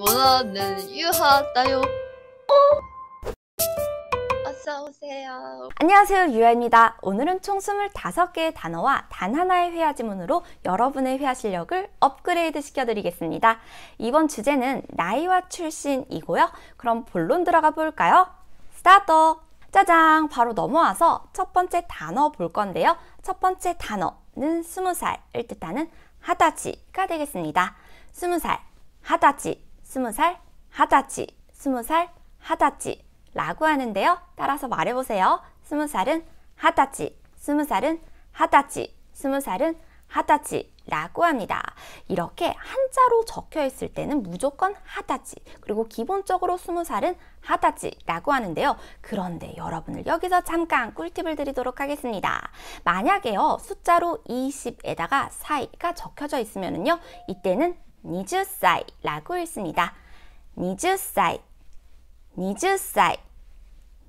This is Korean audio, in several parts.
원하는 유하다요. 어서오세요. 안녕하세요, 유아입니다. 오늘은 총 25개의 단어와 단 하나의 회화 지문으로 여러분의 회화 실력을 업그레이드 시켜드리겠습니다. 이번 주제는 나이와 출신이고요. 그럼 본론 들어가 볼까요? 스타트! 짜잔! 바로 넘어와서 첫 번째 단어 볼 건데요. 첫 번째 단어는 20살을 뜻하는 하다치가 되겠습니다. 20살, 하다치, 20살, 하다치, 20살, 하다치 라고 하는데요. 따라서 말해보세요. 20살은 하다치, 20살은 하다치, 20살은 하다치 라고 합니다. 이렇게 한자로 적혀 있을 때는 무조건 하다치, 그리고 기본적으로 20살은 하다치 라고 하는데요. 그런데 여러분을 여기서 잠깐 꿀팁을 드리도록 하겠습니다. 만약에요, 숫자로 20에다가 사이가 적혀져 있으면요, 이때는 20살 라고 읽습니다. 20살, 20살,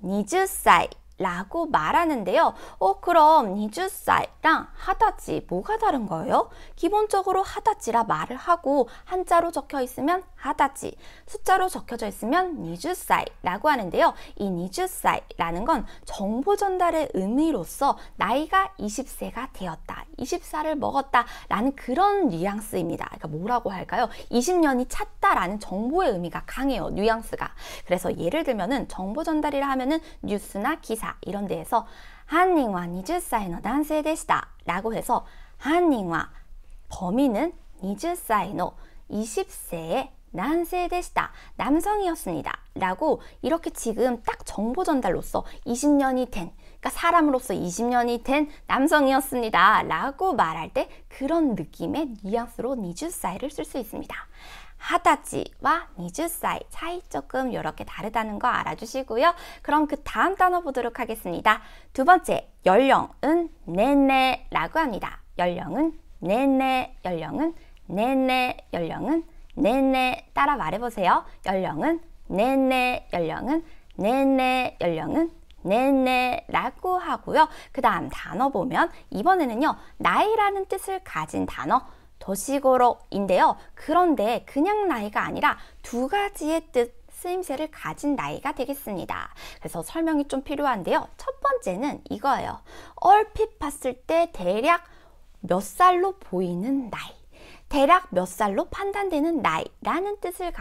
20살 라고 말하는데요. 그럼 20살랑 하다치 뭐가 다른 거예요? 기본적으로 하다치라 말을 하고 한자로 적혀 있으면 하다치, 숫자로 적혀져 있으면 20살 라고 하는데요. 이 20살이라는 건 정보 전달의 의미로서 나이가 20세가 되었다, 20살을 먹었다 라는 그런 뉘앙스입니다. 그러니까 뭐라고 할까요? 20년이 찼다 라는 정보의 의미가 강해요, 뉘앙스가. 그래서 예를 들면은 정보 전달이라 하면은 뉴스나 기사 이런 데에서 한닝와 20살의男性でした라고 해서 한닝와 범인은 20살의 20세의 男性でした, 남성이었습니다 라고 이렇게 지금 딱 정보 전달로서 20년이 된, 그러니까 사람으로서 20년이 된 남성이었습니다 라고 말할 때 그런 느낌의 뉘앙스로 20살을 쓸 수 있습니다. 하다치와 20살 차이 조금 이렇게 다르다는 거 알아주시고요. 그럼 그 다음 단어 보도록 하겠습니다. 두 번째, 연령은 네네라고 합니다. 연령은 네네, 연령은 네네, 연령은 네네. 따라 말해보세요. 연령은 네네, 연령은 네네, 연령은 네네 라고 하고요. 그 다음 단어 보면 이번에는요, 나이라는 뜻을 가진 단어 도시고로인데요. 그런데 그냥 나이가 아니라 두 가지의 뜻, 쓰임새를 가진 나이가 되겠습니다. 그래서 설명이 좀 필요한데요. 첫 번째는 이거예요. 얼핏 봤을 때 대략 몇 살로 보이는 나이, 대략 몇 살로 판단되는 나이라는 뜻을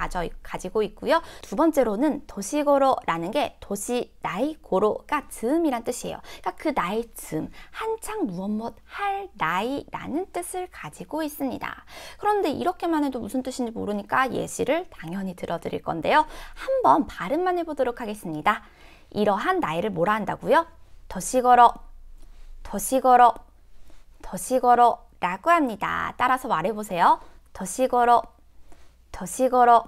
가지고 있고요. 두 번째로는 도시고로라는 게 도시, 나이, 고로가 즈음이란 뜻이에요. 그러니까 그 나이 즈음, 한창 무엇 할 나이라는 뜻을 가지고 있습니다. 그런데 이렇게만 해도 무슨 뜻인지 모르니까 예시를 당연히 들어드릴 건데요. 한번 발음만 해보도록 하겠습니다. 이러한 나이를 뭐라 한다고요? 도시고로, 도시고로, 도시고로 라고 합니다. 따라서 말해보세요. 도시고로, 도시고로,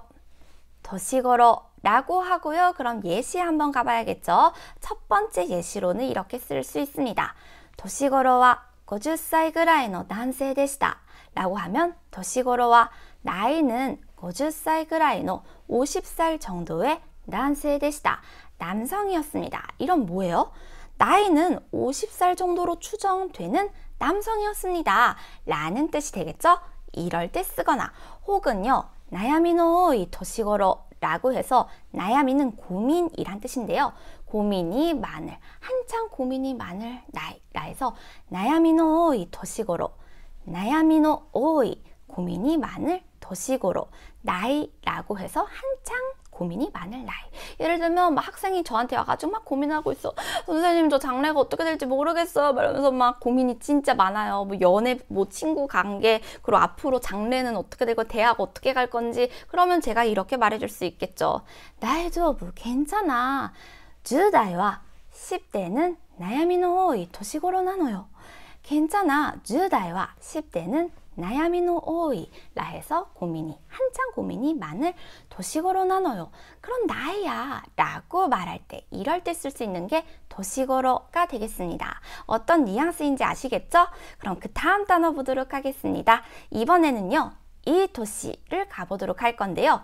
도시고로 라고 하고요. 그럼 예시 한번 가봐야겠죠. 첫 번째 예시로는 이렇게 쓸 수 있습니다. 도시고로와 50살ぐらいの男性でした라고 하면 도시고로와 나이는 50살ぐらいの 50살 정도의 男性でした, 남성이었습니다. 이런 뭐예요? 나이는 50살 정도로 추정되는 남성이었습니다 라는 뜻이 되겠죠? 이럴 때 쓰거나 혹은요, 나야미노이 도시고로 라고 해서 나야미는 고민이란 뜻인데요. 고민이 많을, 한창 고민이 많을 나이라 해서 나야미노이 도시고로, 나야미노오이 고민이 많을 도시고로 나이라고 해서 한창 고민이 많을 나이. 예를 들면 막 학생이 저한테 와가지고 막 고민하고 있어. 선생님 저 장래가 어떻게 될지 모르겠어요. 이러면서 막 고민이 진짜 많아요. 뭐 연애, 뭐 친구 관계, 그리고 앞으로 장래는 어떻게 되고 대학 어떻게 갈 건지. 그러면 제가 이렇게 말해줄 수 있겠죠. 다이조부, 괜찮아. 10代와 10대는 나야미노多い 도시고로 나눠요. 괜찮아. 10代와 10대는 나야미노 오이라 해서 고민이, 한창 고민이 많을 도시고로 나눠요. 그런 나이야 라고 말할 때, 이럴 때 쓸 수 있는 게 도시고로가 되겠습니다. 어떤 뉘앙스인지 아시겠죠? 그럼 그 다음 단어 보도록 하겠습니다. 이번에는요, 이 도시를 가보도록 할 건데요.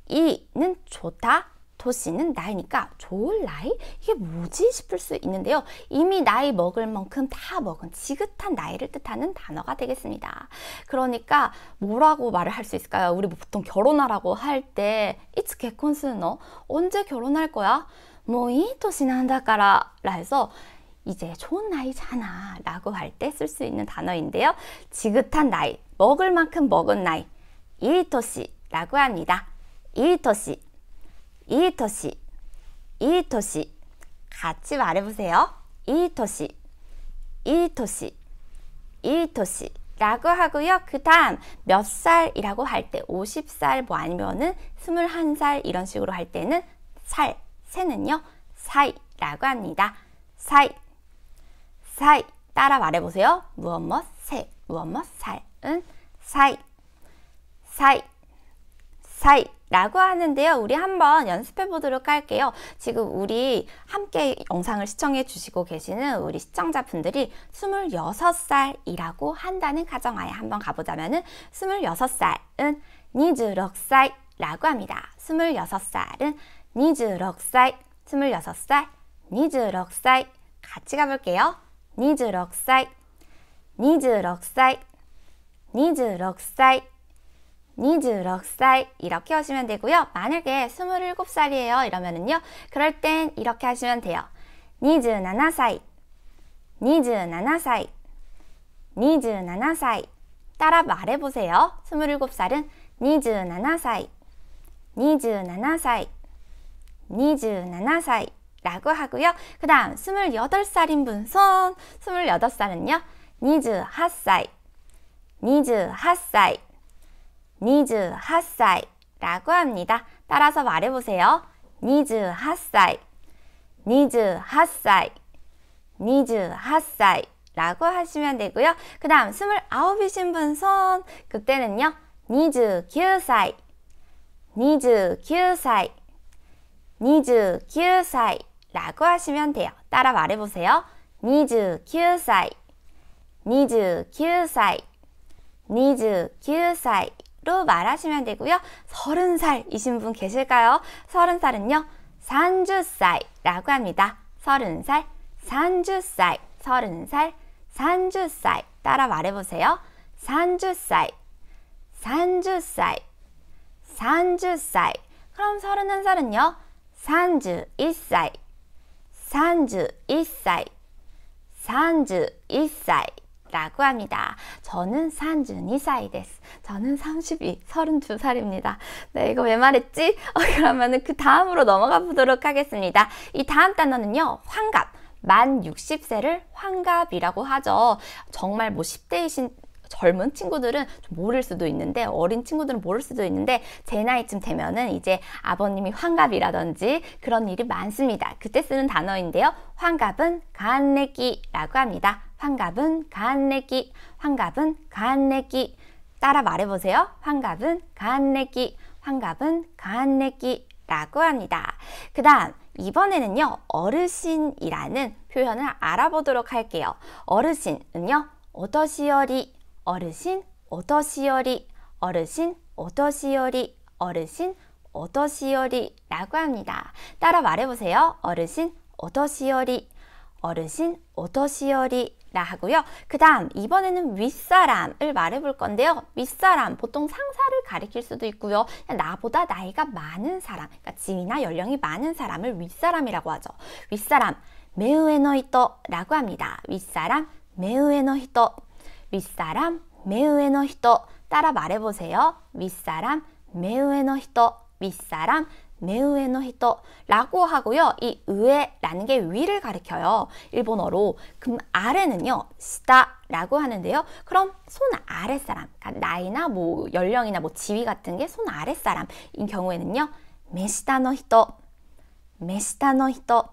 이는 좋다, 도시는 나이니까 좋을 나이? 이게 뭐지 싶을 수 있는데요. 이미 나이 먹을 만큼 다 먹은 지긋한 나이를 뜻하는 단어가 되겠습니다. 그러니까 뭐라고 말을 할 수 있을까요? 우리 보통 결혼하라고 할 때 이츠 개콘스노? 언제 결혼할 거야? 뭐 이 도시 난다까라 라 해서 이제 좋은 나이잖아 라고 할 때 쓸 수 있는 단어인데요. 지긋한 나이, 먹을 만큼 먹은 나이, 이토시 라고 합니다. 이토시, 이토시, 이토시. 같이 말해보세요. 이토시, 이토시, 이토시 라고 하고요. 그 다음 몇 살이라고 할 때 50살 뭐 아니면은 21살 이런 식으로 할 때는 살, 세는요 사이라고 합니다. 사이, 사이. 따라 말해보세요. 무엇 뭐 세, 무엇 뭐 살은 사이, 사이, 사이 라고 하는데요. 우리 한번 연습해 보도록 할게요. 지금 우리 함께 영상을 시청해 주시고 계시는 우리 시청자분들이 26살이라고 한다는 가정하에 한번 가보자면은 26살은 26살 라고 합니다. 26살은 26살, 26살, 26살. 같이 가볼게요. 26살, 26살, 26살, 26살 이렇게 하시면 되고요. 만약에 27살이에요 이러면은요. 그럴 땐 이렇게 하시면 돼요. 27살, 27살, 27살. 따라 말해보세요. 27살은 27살, 27살, 27살 라고 하고요. 그 다음 28살인 분 손. 28살은요. 28살, 28살, 28살 라고 합니다. 따라서 말해보세요. 28살, 28살, 28살 라고 하시면 되고요. 그 다음 29이신 분 손. 그때는요. 29살, 29살, 29살 라고 하시면 돼요. 따라 말해보세요. 29살, 29살, 29살로 말하시면 되고요. 30살이신 분 계실까요? 30살은요. 30살 라고 합니다. 30살, 30살, 30살, 30살. 따라 말해보세요. 30살, 30살, 30살. 그럼 31살은요. 31살, 31살, 31살 라고 합니다. 저는 32살 데스. 저는 32살입니다. 네, 이거 왜 말했지? 그러면은 그 다음으로 넘어가 보도록 하겠습니다. 이 다음 단어는요. 환갑. 만 60세를 환갑이라고 하죠. 정말 뭐 10대이신 젊은 친구들은 좀 모를 수도 있는데 어린 친구들은 모를 수도 있는데 제 나이쯤 되면은 이제 아버님이 환갑이라든지 그런 일이 많습니다. 그때 쓰는 단어인데요. 환갑은 간내기라고 합니다. 환갑은 간내기, 환갑은 간내기. 따라 말해보세요. 환갑은 간내기, 환갑은 간내기 라고 합니다. 그 다음 이번에는요. 어르신이라는 표현을 알아보도록 할게요. 어르신은요. 오토시요리, 어르신, 오토시요리, 어르신, 오토시요리, 어르신, 오토시요리 라고 합니다. 따라 말해보세요. 어르신, 오토시요리, 어르신, 오토시요리 라 하고요. 그 다음 이번에는 윗사람을 말해볼 건데요. 윗사람, 보통 상사를 가리킬 수도 있고요. 나보다 나이가 많은 사람, 그러니까 지위나 연령이 많은 사람을 윗사람이라고 하죠. 윗사람, 메우에노 히토 라고 합니다. 윗사람, 메우에노 히토, 윗사람, 메우에노 히토. 따라 말해보세요. 윗사람, 메우에노 히토, 윗사람, 메우에노 히토 라고 하고요. 이 으에라는 게 위를 가리켜요. 일본어로. 그럼 아래는요. 시다 라고 하는데요. 그럼 손 아랫사람, 그러니까 나이나 뭐 연령이나 뭐 지위 같은 게 손 아랫사람인 경우에는요. 메시다노 히토, 메시다노 히토,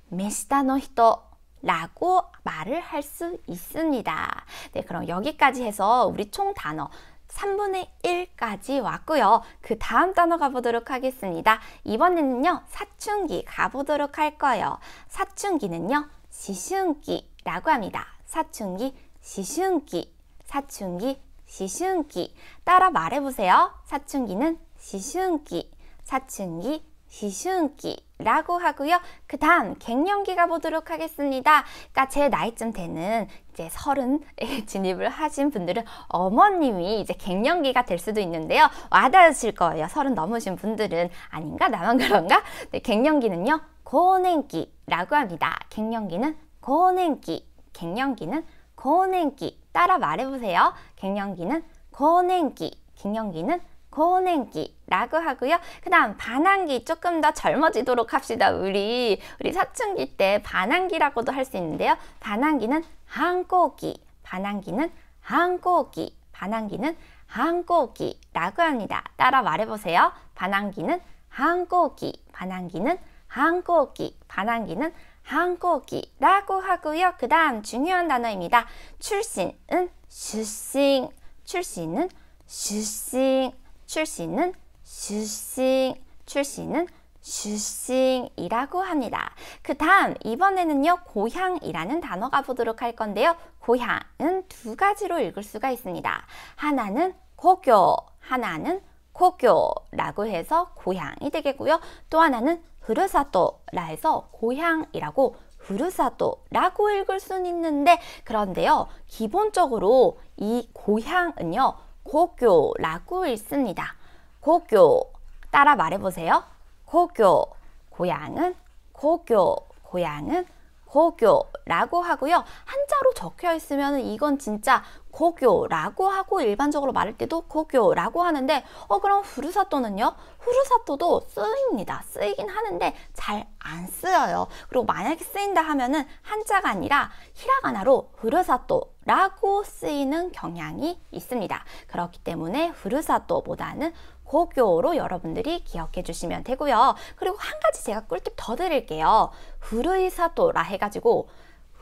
메시다노 히토 라고 말을 할 수 있습니다. 네, 그럼 여기까지 해서 우리 총 단어 3분의 1까지 왔고요. 그 다음 단어 가보도록 하겠습니다. 이번에는요. 사춘기 가보도록 할 거예요. 사춘기는요. 시슌기라고 합니다. 사춘기, 시슌기, 사춘기, 시슌기. 따라 말해보세요. 사춘기는 시슌기, 사춘기, 시슌기라고 하고요. 그 다음 갱년기가 보도록 하겠습니다. 그러니까 제 나이쯤 되는 이제 30에 진입을 하신 분들은 어머님이 이제 갱년기가 될 수도 있는데요. 와닿으실 거예요. 30 넘으신 분들은. 아닌가? 나만 그런가? 네, 갱년기는요. 고냉기라고 합니다. 갱년기는 고냉기. 갱년기는 고냉기. 따라 말해보세요. 갱년기는 고냉기. 갱년기는 고냉기라고 하고요. 그 다음 반항기 조금 더 젊어지도록 합시다. 우리 사춘기 때 반항기라고도 할 수 있는데요. 반항기는 한고기, 반항기는 한고기, 반항기는 한고기라고 합니다. 따라 말해보세요. 반항기는 한고기, 반항기는 한고기, 반항기는 한고기라고 하고요. 그 다음 중요한 단어입니다. 출신은 슈싱, 출신은 슈싱, 출신은 슈싱, 출신은 슈싱이라고 합니다. 그 다음 이번에는요. 고향이라는 단어가 보도록 할 건데요. 고향은 두 가지로 읽을 수가 있습니다. 하나는 고교, 하나는 고교라고 해서 고향이 되겠고요. 또 하나는 후르사토라 해서 고향이라고 후르사토라고 읽을 수는 있는데 그런데요. 기본적으로 이 고향은요. 고교라고 읽습니다. 고교. 따라 말해보세요. 고교. 고향은 고교. 고향은 고교라고 하고요. 한자로 적혀 있으면 이건 진짜 고교라고 하고 일반적으로 말할 때도 고교라고 하는데 그럼 후르사토는요? 후르사토도 쓰입니다. 쓰이긴 하는데 잘 안 쓰여요. 그리고 만약에 쓰인다 하면은 한자가 아니라 히라가나로 후르사토라고 쓰이는 경향이 있습니다. 그렇기 때문에 후르사토보다는 고교로 여러분들이 기억해 주시면 되고요. 그리고 한 가지 제가 꿀팁 더 드릴게요. 후르이사토라 해가지고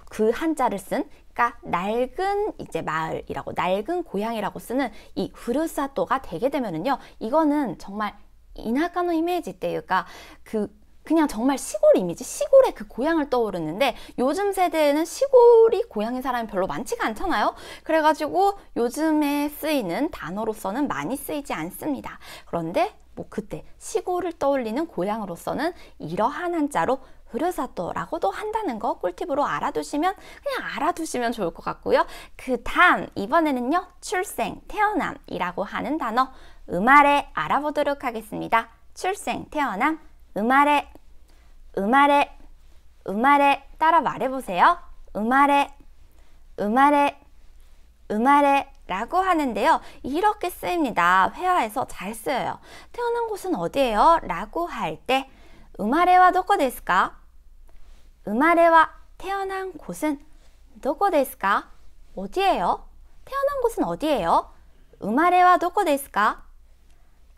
그 한자를 쓴, 그러니까 낡은 이제 마을이라고, 낡은 고향이라고 쓰는 이 후르사토가 되게 되면은요, 이거는 정말 이나카노 이미지 때, 그러니까 그냥 정말 시골 이미지, 시골의 그 고향을 떠오르는데 요즘 세대에는 시골이 고향인 사람이 별로 많지가 않잖아요. 그래가지고 요즘에 쓰이는 단어로서는 많이 쓰이지 않습니다. 그런데 뭐 그때 시골을 떠올리는 고향으로서는 이러한 한자로 후르사토라고도 한다는 거 꿀팁으로 알아두시면 그냥 알아두시면 좋을 것 같고요. 그 다음 이번에는요. 출생, 태어남이라고 하는 단어 으마레 알아보도록 하겠습니다. 출생, 태어남, 으마레, 으마레, 으마레 따라 말해보세요. 으마레, 으마레, 으마레 라고 하는데요. 이렇게 쓰입니다. 회화에서 잘 쓰여요. 태어난 곳은 어디예요? 라고 할 때 으마레와 도코 데스까? 으마레와 태어난 곳은 도코 데스까? 어디예요? 태어난 곳은 어디예요? 으마레와 도코 데스까?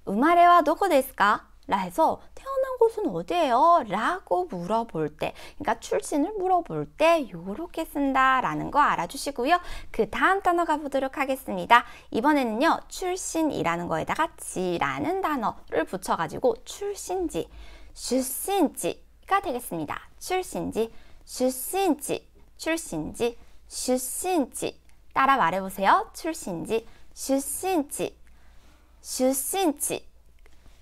으마레와 도코 데스까? 라 해서 태어난 곳은 어디예요? 라고 물어볼 때, 그러니까 출신을 물어볼 때 이렇게 쓴다라는 거 알아주시고요. 그 다음 단어 가보도록 하겠습니다. 이번에는요. 출신이라는 거에다가 지라는 단어를 붙여가지고 출신지, 슈신지가 되겠습니다. 출신지, 슈신지, 출신지, 슈신지 따라 말해보세요. 출신지, 슈신지, 슈신지,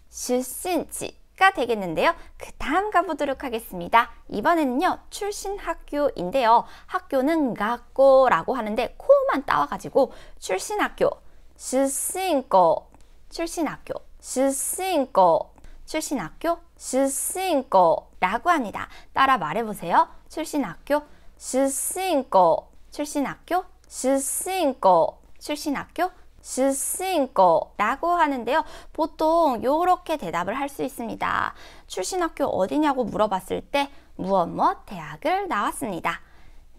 슈신지가 되겠는데요. 그 다음 가보도록 하겠습니다. 이번에는요. 출신 학교인데요. 학교는 가꼬라고 하는데 코만 따와가지고 출신 학교, 슈신고, 출신 학교, 슈신고, 출신 학교, 슈신고 라고 합니다. 따라 말해보세요. 출신 학교, 슈신고, 출신 학교, 슈신고, 출신 학교, 슈신고 라고 하는데요. 보통 이렇게 대답을 할 수 있습니다. 출신 학교 어디냐고 물어봤을 때 무엇 대학을 나왔습니다.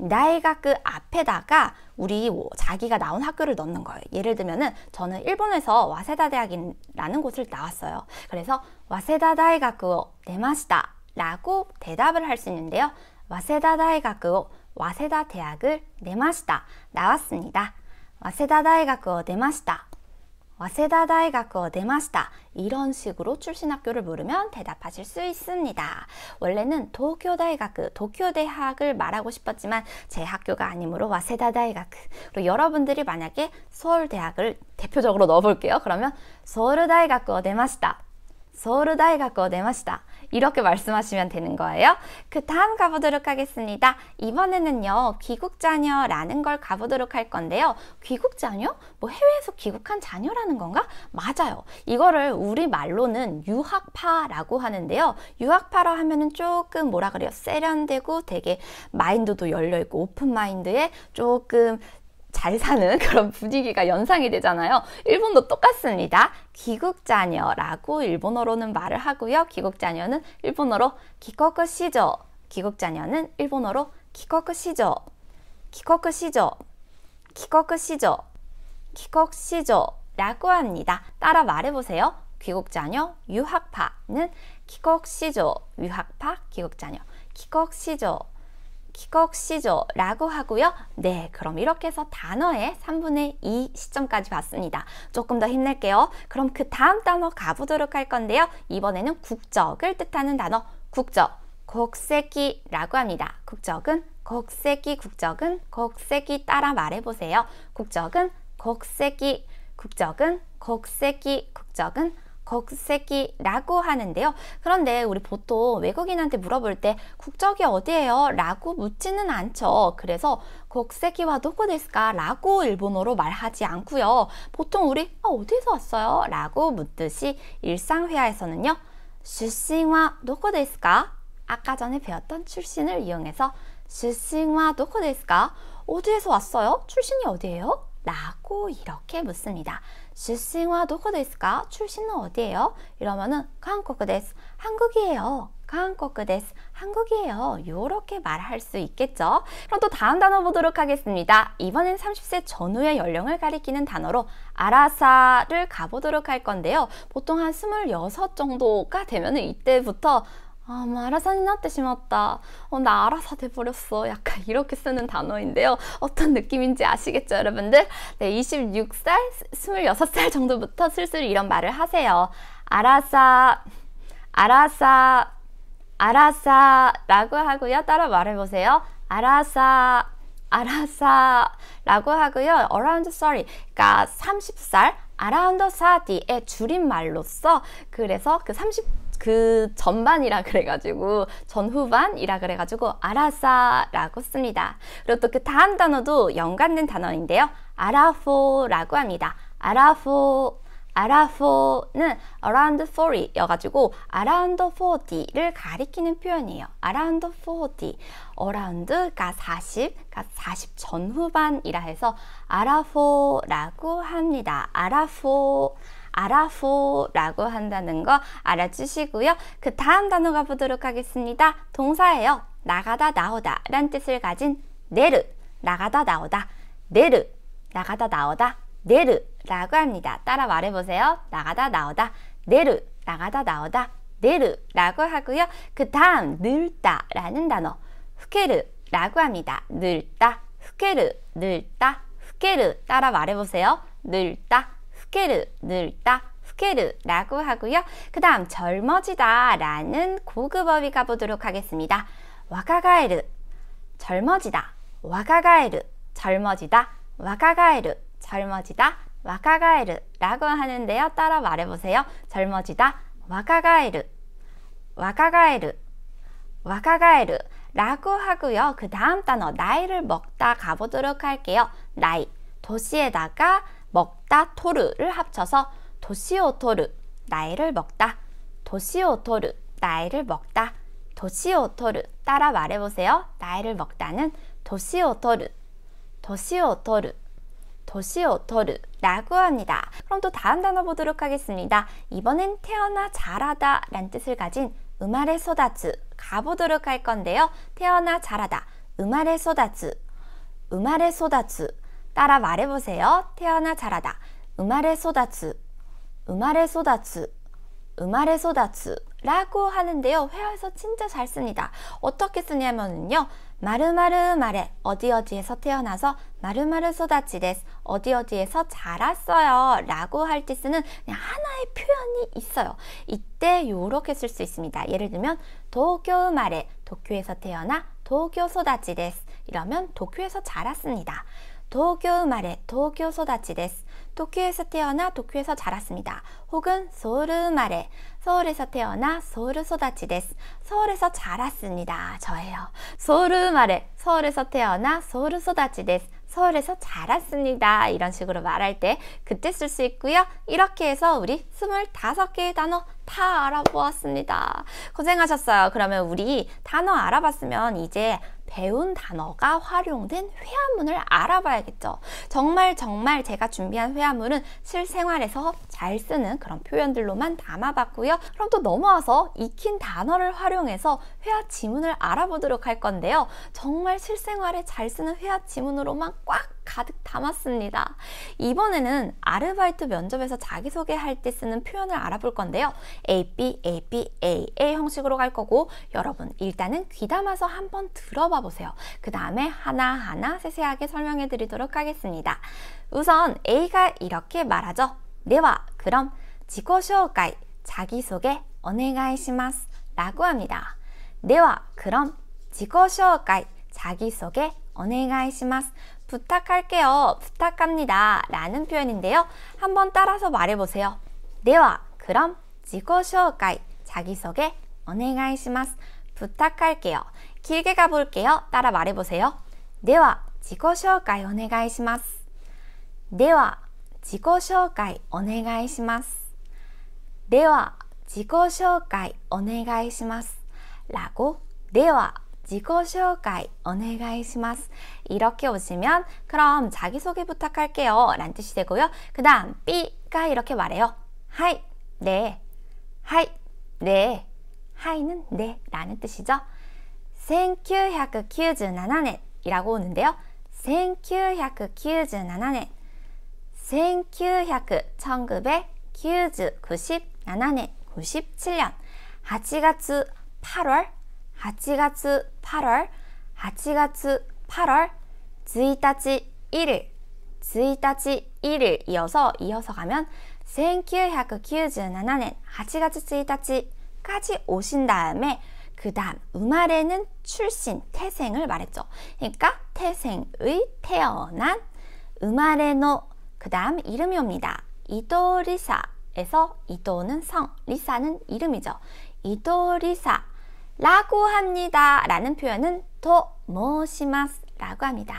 다이가크 앞에다가 우리 자기가 나온 학교를 넣는 거예요. 예를 들면은 저는 일본에서 와세다 대학이라는 곳을 나왔어요. 그래서 와세다 다이가크오 내마시다 라고 대답을 할 수 있는데요. 와세다 다이가크오, 와세다 대학을 내마시다, 나왔습니다. 와세다 다이가크오 내마시다, 와세다 다이가크오 내마시다 이런 식으로 출신 학교를 물으면 대답하실 수 있습니다. 원래는 도쿄 다이가크, 도쿄 대학을 말하고 싶었지만 제 학교가 아니므로 와세다 다이가크. 그리고 여러분들이 만약에 서울 대학을 대표적으로 넣어볼게요. 그러면 서울 다이가크오 내마시다, 서울大学を出ました. 이렇게 말씀하시면 되는 거예요. 그 다음 가보도록 하겠습니다. 이번에는요, 귀국 자녀라는 걸 가보도록 할 건데요. 귀국 자녀? 뭐 해외에서 귀국한 자녀라는 건가? 맞아요. 이거를 우리 말로는 유학파라고 하는데요. 유학파라 하면은 조금 뭐라 그래요? 세련되고 되게 마인드도 열려있고 오픈 마인드에 조금 잘 사는 그런 분위기가 연상이 되잖아요. 일본도 똑같습니다. 귀국자녀라고 일본어로는 말을 하고요. 귀국자녀는 일본어로 기코쿠시조, 귀국자녀는 일본어로 기코쿠시조, 기코쿠시조, 기코쿠시조, 기코쿠시조라고 합니다. 따라 말해보세요. 귀국자녀, 유학파는 기코쿠시조, 유학파, 귀국자녀, 기코쿠시조, 기콕시조라고 하고요. 네, 그럼 이렇게 해서 단어의 3분의 2 시점까지 봤습니다. 조금 더 힘낼게요. 그럼 그 다음 단어 가보도록 할 건데요. 이번에는 국적을 뜻하는 단어, 국적, 국세기라고 합니다. 국적은 국세기, 국적은 국세기 따라 말해보세요. 국적은 국세기, 국적은 국세기, 국적은 국세기라고 하는데요. 그런데 우리 보통 외국인한테 물어볼 때 국적이 어디예요? 라고 묻지는 않죠. 그래서 국세기와 도코 데스 까? 라고 일본어로 말하지 않고요. 보통 우리 어디에서 왔어요? 라고 묻듯이 일상회화에서는요. 출신와 도코 데스 까? 아까 전에 배웠던 출신을 이용해서 출신와 도코 데스 까? 어디에서 왔어요? 출신이 어디예요? 라고 이렇게 묻습니다. 출신와 도코 데스 까? 출신은 어디예요? 이러면은 한국 데스, 한국이에요. 한국 데스, 한국이에요. 요렇게 말할 수 있겠죠? 그럼 또 다음 단어 보도록 하겠습니다. 이번엔 30세 전후의 연령을 가리키는 단어로 아라사를 가보도록 할 건데요. 보통 한 26 정도가 되면은 이때부터 아라사니 나ってしまった. 나 아라사 돼버렸어. 약간 이렇게 쓰는 단어인데요. 어떤 느낌인지 아시겠죠, 여러분들? 네, 26살, 26살 정도부터 슬슬 이런 말을 하세요. 아라사, 아라사, 아라사 라고 하고요. 따라 말해보세요. 아라사, 아라사 라고 하고요. around 30, 그러니까 30살, around 30의 줄임말로서 그래서 그 전반이라 그래가지고 전후반이라 그래가지고 아라사라고 씁니다. 그리고 또 그 다음 단어도 연관된 단어인데요. 아라포라고 합니다. 아라포, 아라포는 around 40 여가지고 around 40를 가리키는 표현이에요. around 40, around가 40, 그러니까 40 전후반이라 해서 아라포라고 합니다. 아라포, 아라포라고 한다는 거 알아주시고요. 그 다음 단어 가보도록 하겠습니다. 동사예요. 나가다 나오다 라는 뜻을 가진 내르, 나가다 나오다, 내르, 나가다 나오다, 내르 라고 합니다. 따라 말해보세요. 나가다 나오다, 내르, 나가다 나오다, 내르 라고 하고요. 그 다음 늙다 라는 단어 후케르 라고 합니다. 늙다, 후케르, 늙다, 후케르 따라 말해보세요. 늙다, 후케르, 늙다, 후케르 라고 하고요. 그 다음 젊어지다 라는 고급어휘 가보도록 하겠습니다. 와카가에르, 젊어지다, 와카가에르, 젊어지다, 와카가에르, 젊어지다, 와카가에르 라고 하는데요. 따라 말해보세요. 젊어지다, 와카가에르, 와카가에르, 와카가에르 라고 하고요. 그 다음 단어 나이를 먹다 가보도록 할게요. 나이, 도시에다가 먹다, 토르를 합쳐서 도시오토르, 나이를 먹다, 도시오토르, 나이를 먹다, 도시오토르 따라 말해보세요. 나이를 먹다는 도시오토르, 도시오토르, 도시오토르 라고 합니다. 그럼 또 다음 단어 보도록 하겠습니다. 이번엔 태어나 자라다 라는 뜻을 가진 우마레 소다츠 가보도록 할 건데요. 태어나 자라다, 우마레 소다츠, 우마레 소다츠 따라 말해보세요. 태어나 자라다, 우마레 소다츠, 우마레 소다츠, 우마레 소다츠 라고 하는데요. 회화에서 진짜 잘 씁니다. 어떻게 쓰냐면요. 마르마르 마레, 어디어디에서 태어나서 마르마르 소다치 데스, 어디어디에서 자랐어요 라고 할 때 쓰는 그냥 하나의 표현이 있어요. 이때 이렇게 쓸 수 있습니다. 예를 들면 도쿄 마레, 도쿄에서 태어나 도쿄 소다치 데스 이러면 도쿄에서 자랐습니다. 도쿄 마레, 도쿄 소다치 데스, 도쿄에서 태어나 도쿄에서 자랐습니다. 혹은 서울生まれ, 서울에서 태어나 서울 소다치 데스. 서울에서 자랐습니다. 저예요. 서울生まれ, 서울에서 태어나 서울 소다치 데스. 서울에서 자랐습니다. 이런 식으로 말할 때 그때 쓸 수 있고요. 이렇게 해서 우리 25개의 단어 다 알아보았습니다. 고생하셨어요. 그러면 우리 단어 알아봤으면 이제 배운 단어가 활용된 회화문을 알아봐야겠죠. 정말 제가 준비한 회화문은 실생활에서 잘 쓰는 그런 표현들로만 담아봤고요. 그럼 또 넘어와서 익힌 단어를 활용해서 회화 지문을 알아보도록 할 건데요. 정말 실생활에 잘 쓰는 회화 지문으로만 꽉 가득 담았습니다. 이번에는 아르바이트 면접에서 자기소개할 때 쓰는 표현을 알아볼 건데요. AP, AP, AA 형식으로 갈 거고 여러분 일단은 귀담아서 한번 들어봐 보세요. 그 다음에 하나하나 세세하게 설명해 드리도록 하겠습니다. 우선 A가 이렇게 말하죠. 네와 그럼 지코쇼가이 자기소개 오네가이시마스 라고 합니다. 네와 그럼 지코쇼가이 자기소개 오네가이시마스 부탁할게요. 부탁합니다. 라는 표현인데요. 한번 따라서 말해보세요. 네와 그럼 지코쇼가이 자기소개 오네가이시마스 부탁할게요. 길게 가볼게요. 따라 말해보세요. 네와 지코쇼가이 오네가이시마스. 네와 지코쇼가이 오네가이시마스. 네와 지코쇼가이 오네가이시마스 라고 네와 지코쇼가이 오네가이시마스 이렇게 오시면 그럼 자기소개 부탁할게요 라는 뜻이 되고요. 그 다음 B가 이렇게 말해요. 하이, 네, 하이, 네, 하이는 네 라는 뜻이죠. 1997년 이라고 오는데요. 1997년 1997년 97년 8월 8월 8월 8월 8월 1日 1일 1日 1일 이어서 가면 1997년 8월 1일까지 오신 다음에 그 다음 우마레는 출신, 태생을 말했죠. 그러니까 태생의 태어난 우마레노 그 다음 이름이 옵니다. 이토 리사에서 이토는 성, 리사는 이름이죠. 이토 리사 라고 합니다. 라는 표현은 토 모시마스 라고 합니다.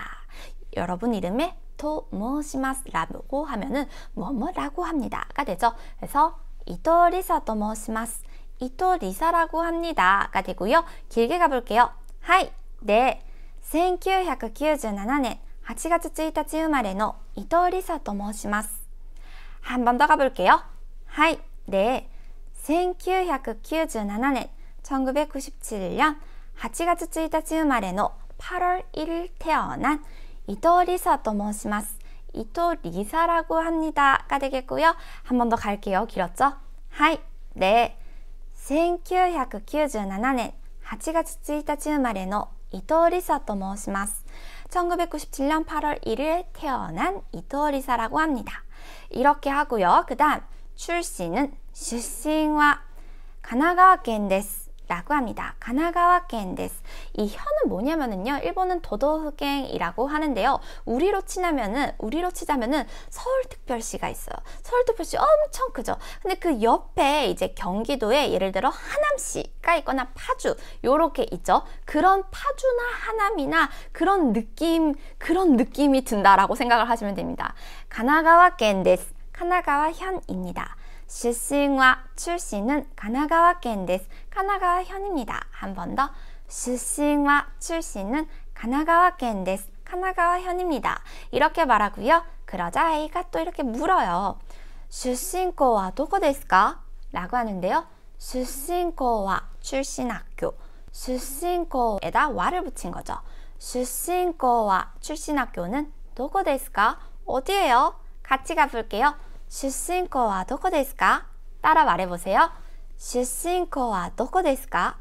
여러분 이름에 토 모시마스 라고 하면은 뭐뭐라고 합니다가 되죠. 그래서 이토 리사 토 모시마스 이토 리사라고 합니다가 되고요. 길게 가볼게요. 하이, 네, 1997년 8월 1日生まれの伊藤リサと申します. 한 번 더 가볼게요. 하이, 네, 1997년 1997년 8월 1日生まれの 8월 1일 태어난 이토 리사と申します. 이토 리사라고 합니다가 되겠고요. 한 번 더 갈게요. 길었죠? 하이, 네, 1997年 8月1日生まれの伊藤リサと申します. 1997년 8월 1일 태어난 이토 리사라고 합니다. 이렇게 하고요. 그 다음 출신은 出身は 神奈川県です 라고 합니다. 神奈川県です. 이 현은 뭐냐면은요. 일본은 도도府県이라고 하는데요. 우리로 치자면은 서울특별시가 있어요. 서울특별시 엄청 크죠. 근데 그 옆에 이제 경기도에 예를 들어 하남시가 있거나 파주 요렇게 있죠. 그런 파주나 하남이나 그런 느낌이 든다라고 생각을 하시면 됩니다. 神奈川県です. 神奈川현입니다. 出身は 출신은 神奈川県です. 神奈川현입니다. 한 번 더. 出身は 출신은 神奈川県です. 神奈川현입니다. 이렇게 말하고요. 그러자 A가 또 이렇게 물어요. 出身校はどこですか? 라고 하는데요. 出身校は 출신 학교. 出身校에다 와를 붙인 거죠. 出身校は 출신 학교는 どこですか? 어디예요? 같이 가볼게요. 出身校はどこですか? 따라 말해보세요. 出身校はどこですか?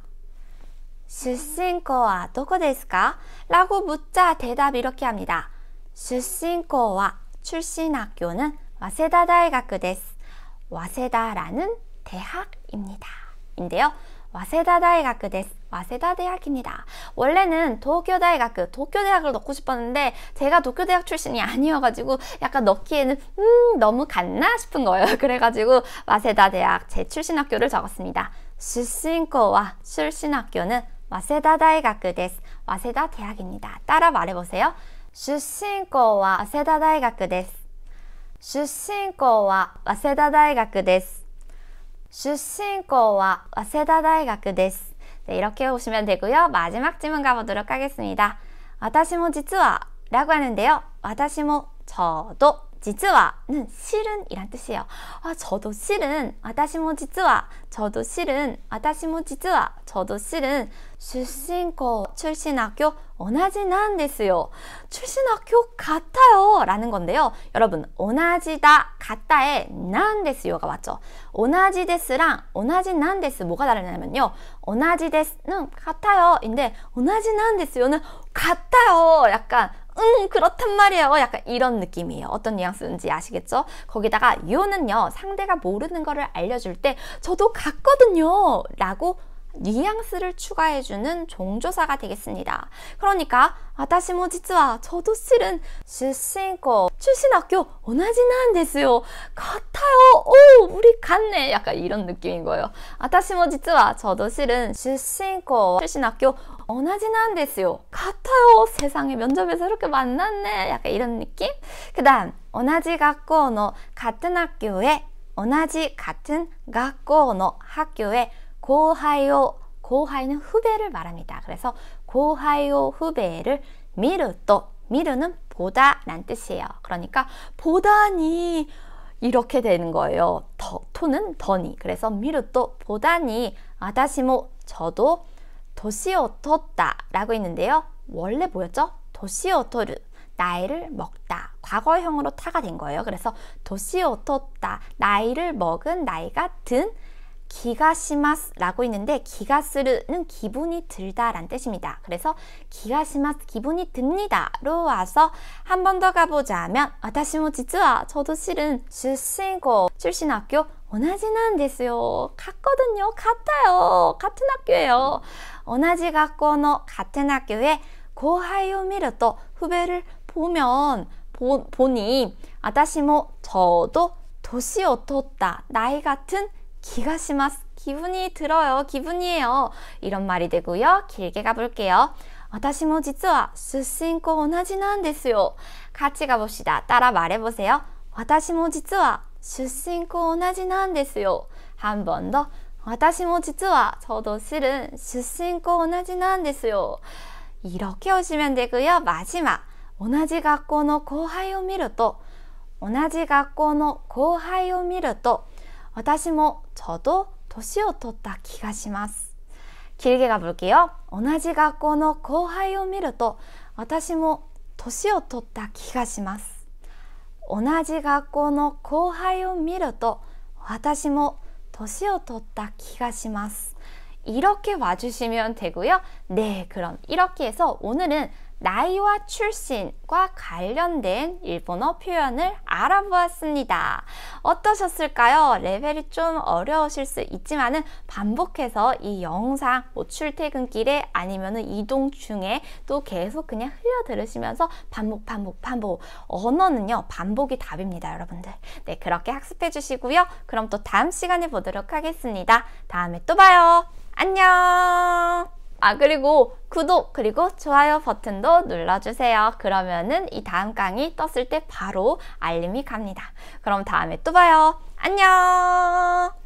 出身校はどこですか? 라고 묻자 대답 이렇게 합니다. 出身校は 출신 학교는 와세다大学です. 와세다라는 대학입니다. 인데요. 와세다大学です. 와세다 대학입니다. 원래는 도쿄 대학을 넣고 싶었는데 제가 도쿄 대학 출신이 아니어가지고 약간 넣기에는 너무 같나 싶은 거예요. 그래가지고 와세다 대학 제 출신 학교를 적었습니다. 출신고와 출신 학교는 와세다 대학です. 와세다 대학입니다. 따라 말해보세요. 출신고와 와세다 대학です. 출신고와 와세다 대학です. 출신고와 와세다 대학です. 네, 이렇게 오시면 되고요. 마지막 질문 가보도록 하겠습니다. 私も実は라고 하는데요. 私も 저도 지츠와는 실은 이란 뜻이에요. 저도 실은 私も実は 저도 실은 私も実は 저도 실은 출신고 출신학교 同じなんですよ. 출신학교 같아요 라는 건데요. 여러분 同じだ 같다에 なんです요가 맞죠. 同じです랑 同じなんです뭐가 다르냐면요. 同じです는 같아요 인데 同じなんです요는 같아요. 약간 그렇단 말이에요. 약간 이런 느낌이에요. 어떤 뉘앙스인지 아시겠죠? 거기다가 요는요, 상대가 모르는 거를 알려줄 때 저도 같거든요 라고 뉘앙스를 추가해주는 종조사가 되겠습니다. 그러니까 私も実は 저도 실은 출신고 출신학교 同じなんですよ. 같아요. 오, 우리 같네. 약간 이런 느낌인 거예요. 私も実は 저도 실은 출신고 출신학교 同じなんですよ. 같아요. 세상에 면접에서 이렇게 만났네. 약간 이런 느낌? 그 다음 同じ学校の 같은 학교에 同じ 같은 学校の 학교에 고하요, 고하이는 후배를 말합니다. 그래서 고하요 후배를 미루또, 미루는 보다 란 뜻이에요. 그러니까 보다니 이렇게 되는 거예요. 토는 더니. 그래서 미루또 보다니 아다시모 저도 도시오토다 라고 있는데요. 원래 뭐였죠? 도시오토르 나이를 먹다. 과거형으로 타가 된 거예요. 그래서 도시오토다 나이를 먹은 나이가 든 기가시마스 라고 있는데 기가스르는 기분이 들다 란 뜻입니다. 그래서 기가시마스 기분이 듭니다 로 와서 한 번 더 가보자면 私も実は 저도 실은 출신고 출신 학교 同じなんですよ. 같거든요. 같아요. 같은 학교예요. 同じ学校の 같은 학교에 고하이を見ると 후배를 보면 보니 私も 저도 年を取った 나이 같은 기가시마스 기분이 들어요. 기분이에요. 이런 말이 되고요. 길게 가볼게요. 私も実は出身校同じなんですよ. 같이 가봅시다. 따라 말해보세요. 私も実は出身校同じなんですよ. 한 번 더. 私も実は 저도 실은 出身校同じなんですよ. 이렇게 오시면 되고요. 마지막 同じ学校の後輩を見ると同じ学校の後輩を見ると私も 저도 年を取った気がします. 길게 가볼게요. 同じ学校の後輩を見ると私も年を取った気がします. 同じ学校の後輩を見ると私も年を取った気がします. 이렇게 와주시면 되고요. 네, 그럼 이렇게 해서 오늘은 나이와 출신과 관련된 일본어 표현을 알아보았습니다. 어떠셨을까요? 레벨이 좀 어려우실 수 있지만은 반복해서 이 영상 출퇴근길에 아니면은 이동 중에 또 계속 그냥 흘려 들으시면서 반복. 언어는요, 반복이 답입니다, 여러분들. 네, 그렇게 학습해 주시고요. 그럼 또 다음 시간에 보도록 하겠습니다. 다음에 또 봐요. 안녕! 그리고 구독 그리고 좋아요 버튼도 눌러주세요. 그러면은 이 다음 강의 떴을 때 바로 알림이 갑니다. 그럼 다음에 또 봐요. 안녕!